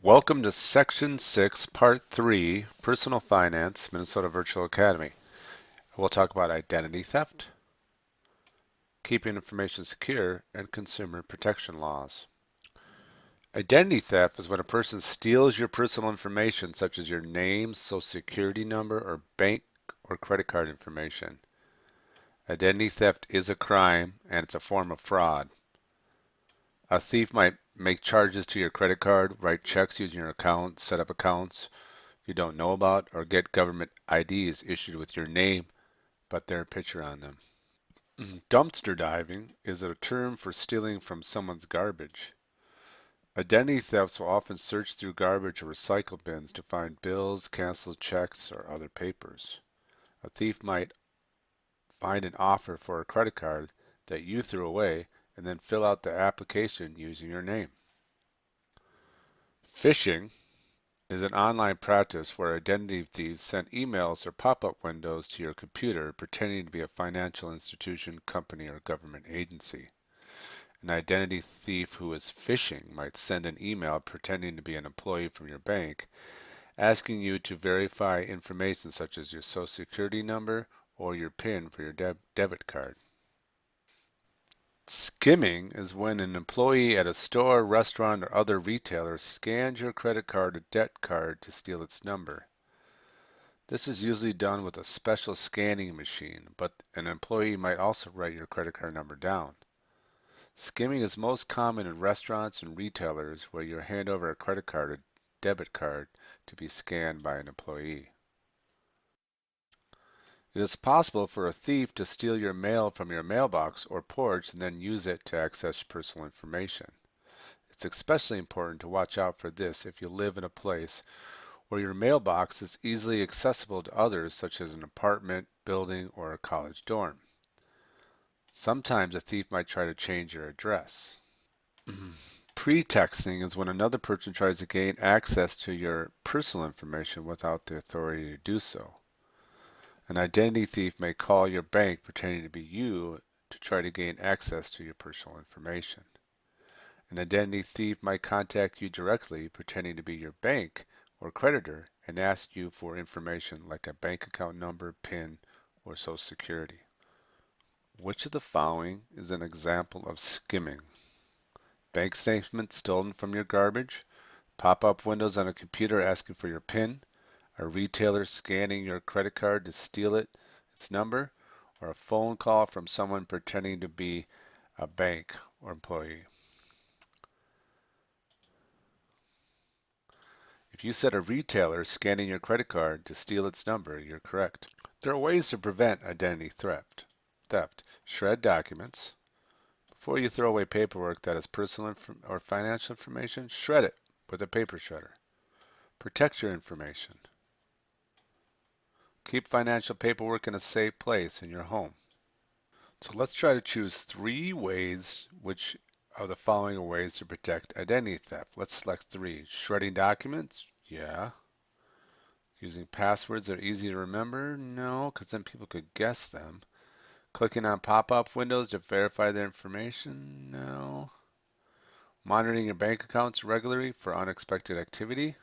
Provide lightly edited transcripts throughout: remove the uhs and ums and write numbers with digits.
Welcome to Section 6, Part 3, Personal Finance, Minnesota Virtual Academy. We'll talk about identity theft, keeping information secure, and consumer protection laws. Identity theft is when a person steals your personal information, such as your name, social security number, or bank or credit card information. Identity theft is a crime, and it's a form of fraud. A thief might make charges to your credit card, write checks using your account, set up accounts you don't know about, or get government IDs issued with your name but their picture on them. Dumpster diving is a term for stealing from someone's garbage. Identity thefts will often search through garbage or recycle bins to find bills, canceled checks, or other papers. A thief might find an offer for a credit card that you threw away and then fill out the application using your name. Phishing is an online practice where identity thieves send emails or pop-up windows to your computer pretending to be a financial institution, company, or government agency. An identity thief who is phishing might send an email pretending to be an employee from your bank, asking you to verify information such as your social security number or your PIN for your debit card. Skimming is when an employee at a store, restaurant, or other retailer scans your credit card or debt card to steal its number. This is usually done with a special scanning machine, but an employee might also write your credit card number down. Skimming is most common in restaurants and retailers where you hand over a credit card or debit card to be scanned by an employee. It is possible for a thief to steal your mail from your mailbox or porch and then use it to access personal information. It's especially important to watch out for this if you live in a place where your mailbox is easily accessible to others, such as an apartment, building, or a college dorm. Sometimes a thief might try to change your address. Pretexting is when another person tries to gain access to your personal information without the authority to do so. An identity thief may call your bank pretending to be you to try to gain access to your personal information. An identity thief might contact you directly pretending to be your bank or creditor and ask you for information like a bank account number, PIN, or Social Security. Which of the following is an example of skimming? Bank statements stolen from your garbage, pop-up windows on a computer asking for your PIN, a retailer scanning your credit card to steal its number, or a phone call from someone pretending to be a bank or employee. If you said a retailer scanning your credit card to steal its number, you're correct. There are ways to prevent identity theft. Shred documents. Before you throw away paperwork that is personal or financial information, shred it with a paper shredder. Protect your information. Keep financial paperwork in a safe place in your home. So let's try to choose 3 ways which of the following are ways to protect identity theft. Let's select 3. Shredding documents? Yeah. Using passwords that are easy to remember? No, because then people could guess them. Clicking on pop-up windows to verify their information? No. Monitoring your bank accounts regularly for unexpected activity?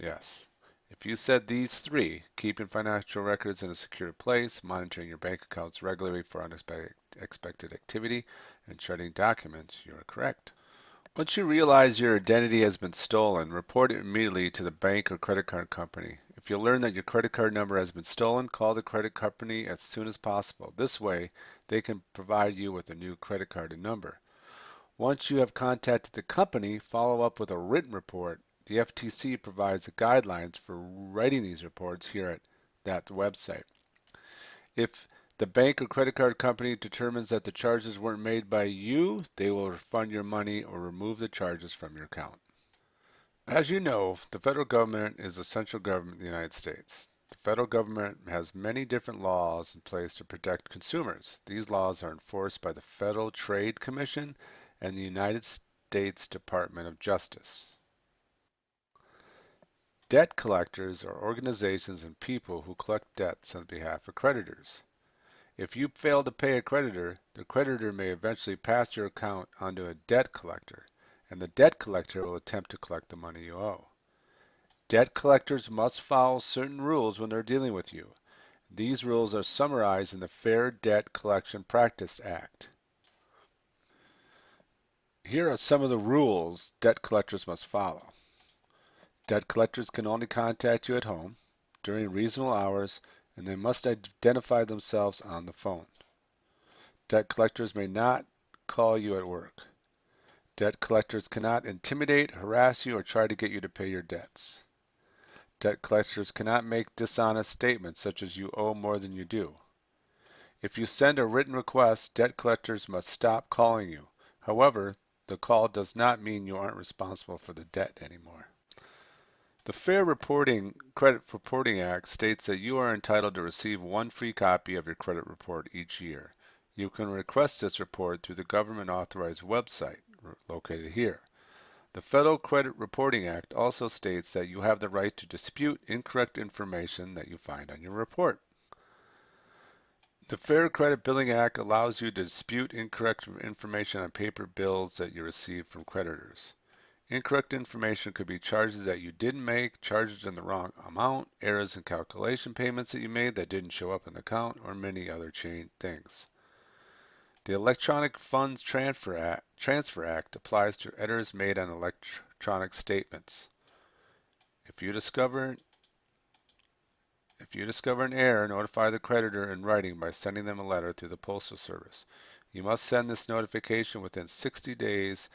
Yes. If you said these 3, keeping financial records in a secure place, monitoring your bank accounts regularly for unexpected activity, and shredding documents, you are correct. Once you realize your identity has been stolen, report it immediately to the bank or credit card company. If you learn that your credit card number has been stolen, call the credit company as soon as possible. This way, they can provide you with a new credit card and number. Once you have contacted the company, follow up with a written report. The FTC provides the guidelines for writing these reports here at that website. If the bank or credit card company determines that the charges weren't made by you, they will refund your money or remove the charges from your account. As you know, the federal government is the central government of the United States. The federal government has many different laws in place to protect consumers. These laws are enforced by the Federal Trade Commission and the United States Department of Justice. Debt collectors are organizations and people who collect debts on behalf of creditors. If you fail to pay a creditor, the creditor may eventually pass your account onto a debt collector, and the debt collector will attempt to collect the money you owe. Debt collectors must follow certain rules when they're dealing with you. These rules are summarized in the Fair Debt Collection Practice Act. Here are some of the rules debt collectors must follow. Debt collectors can only contact you at home, during reasonable hours, and they must identify themselves on the phone. Debt collectors may not call you at work. Debt collectors cannot intimidate, harass you, or try to get you to pay your debts. Debt collectors cannot make dishonest statements such as you owe more than you do. If you send a written request, debt collectors must stop calling you. However, the call does not mean you aren't responsible for the debt anymore. The Credit Reporting Act states that you are entitled to receive one free copy of your credit report each year. You can request this report through the government authorized website located here. The Federal Credit Reporting Act also states that you have the right to dispute incorrect information that you find on your report. The Fair Credit Billing Act allows you to dispute incorrect information on paper bills that you receive from creditors. Incorrect information could be charges that you didn't make, charges in the wrong amount, errors in calculation payments that you made that didn't show up in the account, or many other things. The Electronic Funds Transfer Act applies to errors made on electronic statements. If you discover an error, notify the creditor in writing by sending them a letter through the Postal Service. You must send this notification within 60 days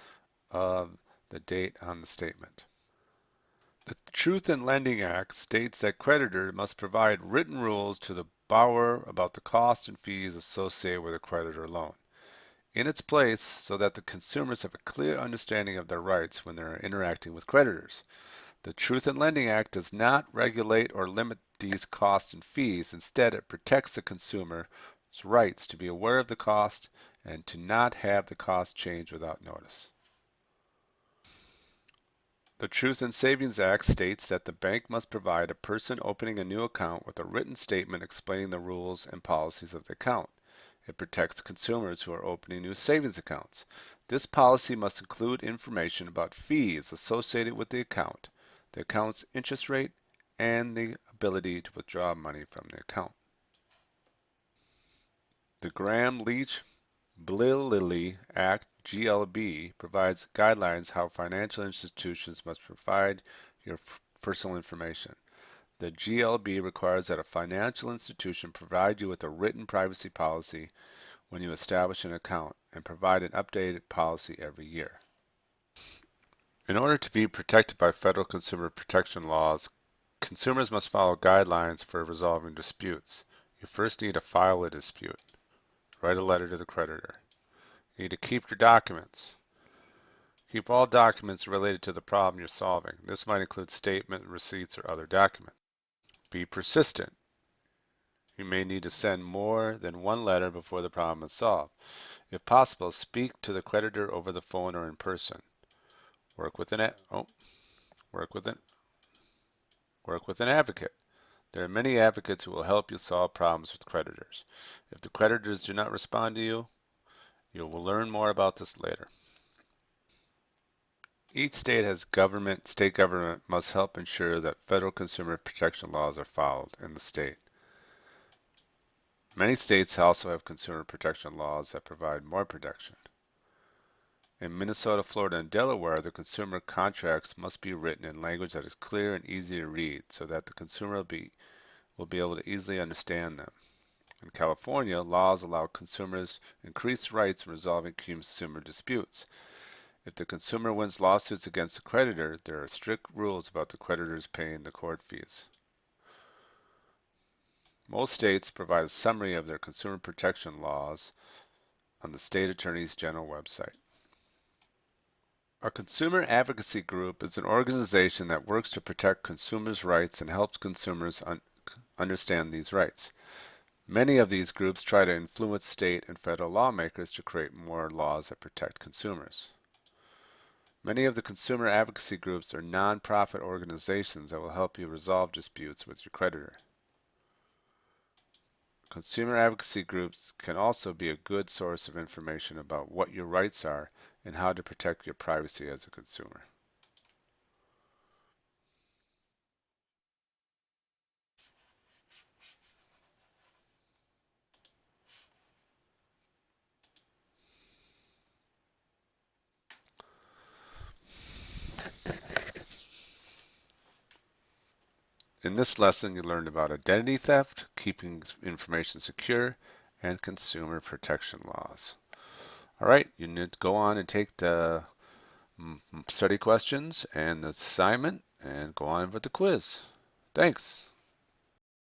of the date on the statement. The Truth in Lending Act states that creditor must provide written rules to the borrower about the costs and fees associated with a creditor loan in its place so that the consumers have a clear understanding of their rights when they're interacting with creditors. The Truth in Lending Act does not regulate or limit these costs and fees. Instead, it protects the consumer's rights to be aware of the cost and to not have the cost change without notice. The Truth in Savings Act states that the bank must provide a person opening a new account with a written statement explaining the rules and policies of the account. It protects consumers who are opening new savings accounts. This policy must include information about fees associated with the account's interest rate, and the ability to withdraw money from the account. The Gramm-Leach-Bliley Act, GLB, provides guidelines how financial institutions must provide your personal information. The GLB requires that a financial institution provide you with a written privacy policy when you establish an account and provide an updated policy every year. In order to be protected by federal consumer protection laws, consumers must follow guidelines for resolving disputes. You first need to file a dispute. Write a letter to the creditor. You need to keep your documents. Keep all documents related to the problem you're solving. This might include statement, receipts, or other documents. Be persistent. You may need to send more than one letter before the problem is solved. If possible, speak to the creditor over the phone or in person. Work with an advocate. There are many advocates who will help you solve problems with creditors. If the creditors do not respond to you, you will learn more about this later. Each state government must help ensure that federal consumer protection laws are followed in the state. Many states also have consumer protection laws that provide more protection. In Minnesota, Florida, and Delaware, the consumer contracts must be written in language that is clear and easy to read so that the consumer will be able to easily understand them. In California, laws allow consumers increased rights in resolving consumer disputes. If the consumer wins lawsuits against a creditor, there are strict rules about the creditors paying the court fees. Most states provide a summary of their consumer protection laws on the state attorney's general website. A consumer advocacy group is an organization that works to protect consumers' rights and helps consumers understand these rights. Many of these groups try to influence state and federal lawmakers to create more laws that protect consumers. Many of the consumer advocacy groups are non-profit organizations that will help you resolve disputes with your creditor. Consumer advocacy groups can also be a good source of information about what your rights are and how to protect your privacy as a consumer. In this lesson, you learned about identity theft, keeping information secure, and consumer protection laws. All right, you need to go on and take the study questions and the assignment and go on with the quiz. Thanks.